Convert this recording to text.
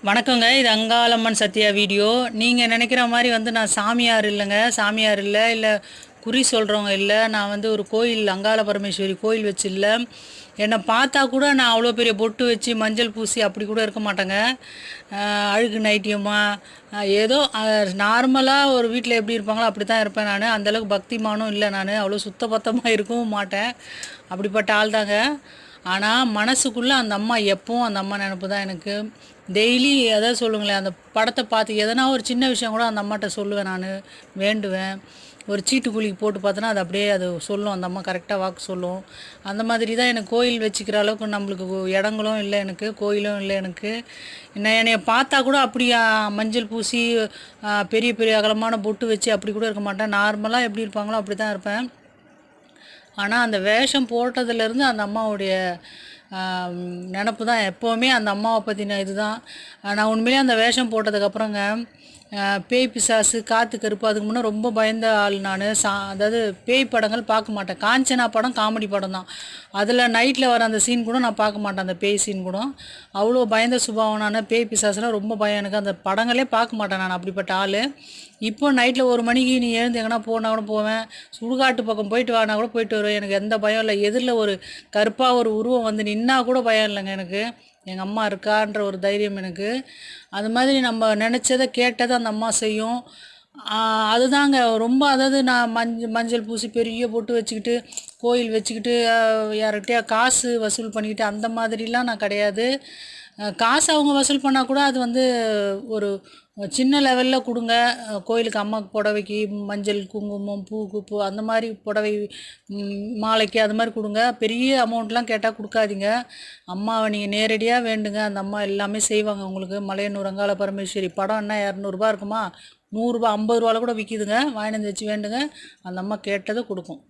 வணக்கங்க. இது அங்காளம்மன் சத்யா வீடியோ. நீங்கள் நினைக்கிற மாதிரி நான் சாமியார் இல்லைங்க. சாமியார் இல்லை குறி சொல்கிறவங்க இல்லை. நான் ஒரு கோயில் அங்காள பரமேஸ்வரி கோயில் வச்சு இல்லை. என்னை பார்த்தா கூட நான் அவ்வளோ பெரிய பொட்டு வச்சு மஞ்சள் பூசி அப்படி கூட இருக்க மாட்டேங்க. அழுகு நைட்டியமாக ஏதோ நார்மலாக ஒரு வீட்டில் எப்படி இருப்பாங்களோ அப்படி தான் இருப்பேன். நான் அந்தளவுக்கு பக்திமானும் இல்லை. நான் அவ்வளோ சுத்தபத்தமாக இருக்கவும் மாட்டேன். அப்படிப்பட்ட ஆள் தாங்க. ஆனால் மனசுக்குள்ளே அந்த அம்மா எப்பவும் அந்த அம்மா நினப்பு தான் எனக்கு. டெய்லி எதாவது சொல்லுங்களேன், அந்த படத்தை பார்த்து எதனா ஒரு சின்ன விஷயம் கூட அந்த அம்மாட்ட சொல்லுவேன். நான் வேண்டுவேன். ஒரு சீட்டுக்குழிக்கு போட்டு பார்த்தோன்னா அது அப்படியே அது சொல்லும். அந்த அம்மா கரெக்டாக வாக்கு சொல்லும். அந்த மாதிரி தான் எனக்கு கோயில் வச்சுக்கிற அளவுக்கு நம்மளுக்கு இடங்களும் இல்லை, எனக்கு கோயிலும் இல்லை. எனக்கு என்னைய பார்த்தா கூட அப்படி மஞ்சள் பூசி பெரிய பெரிய அகலமான பொட்டு வச்சு அப்படி கூட இருக்க மாட்டேன். நார்மலாக எப்படி இருப்பாங்களோ அப்படி தான் இருப்பேன். ஆனால் அந்த வேஷம் போட்டதுலேருந்து அந்த அம்மாவுடைய நினப்பு தான் எப்போவுமே. அந்த அம்மாவை பற்றின இதுதான். நான் உண்மையிலே அந்த வேஷம் போட்டதுக்கப்புறங்க பேய் பிசாசு காற்று கருப்பு அதுக்கு முன்னே ரொம்ப பயந்த ஆள் நான். அதாவது பேய் படங்கள் பார்க்க மாட்டேன். காஞ்சனா படம் காமெடி படம் தான். அதில் நைட்டில் வர அந்த சீன் கூட நான் பார்க்க மாட்டேன். அந்த பேய் சீன் கூட அவ்வளோ பயந்த சுபாவம். நான் பேய் பிசாசுலாம் ரொம்ப பயம் எனக்கு. அந்த படங்களே பார்க்க மாட்டேன் நான், அப்படிப்பட்ட ஆள். இப்போ நைட்டில் 1 மணிக்கு நீ எழுந்து எங்கன்னா போனால் கூட போவேன். சுடுகாட்டு பக்கம் போயிட்டு வானா கூட போயிட்டு வருவேன். எனக்கு எந்த பயம் இல்லை. எதிரில் ஒரு கருப்பாக ஒரு உருவம் வந்து நின்னா கூட பயம் இல்லைங்க எனக்கு. எங்கள் அம்மா இருக்கான்ற ஒரு தைரியம் எனக்கு. அது மாதிரி நம்ம நினச்சதை கேட்டதை அந்த அம்மா செய்யும். அதுதாங்க ரொம்ப. அதாவது நான் மஞ்சள் பூசி பெரிய பொட்டு வச்சுக்கிட்டு கோயில் வச்சுக்கிட்டு யார்கிட்டயா காசு வசூல் பண்ணிக்கிட்டு அந்த மாதிரிலாம் நான் கிடையாது. காசு அவங்க வசூல் பண்ணால் கூட அது ஒரு சின்ன லெவலில் கொடுங்க. கோயிலுக்கு அம்மாவுக்கு புடவைக்கு மஞ்சள் குங்குமம் பூ அந்த மாதிரி புடவை மாலைக்கு அது மாதிரி கொடுங்க. பெரிய அமௌண்ட்லாம் கேட்டால் கொடுக்காதீங்க. அம்மாவை நீங்கள் நேரடியாக வேண்டுங்க. அந்த அம்மா எல்லாமே செய்வாங்க உங்களுக்கு. மலையனூர் அங்காள பரமேஸ்வரி படம் என்ன 200 ரூபா இருக்குமா? 100 ரூபா 50 ரூபாவில் கூட விற்கிதுங்க. வாங்கிட்டு வந்து வச்சு வேண்டுங்க. அந்த அம்மா கேட்டதை கொடுக்கும்.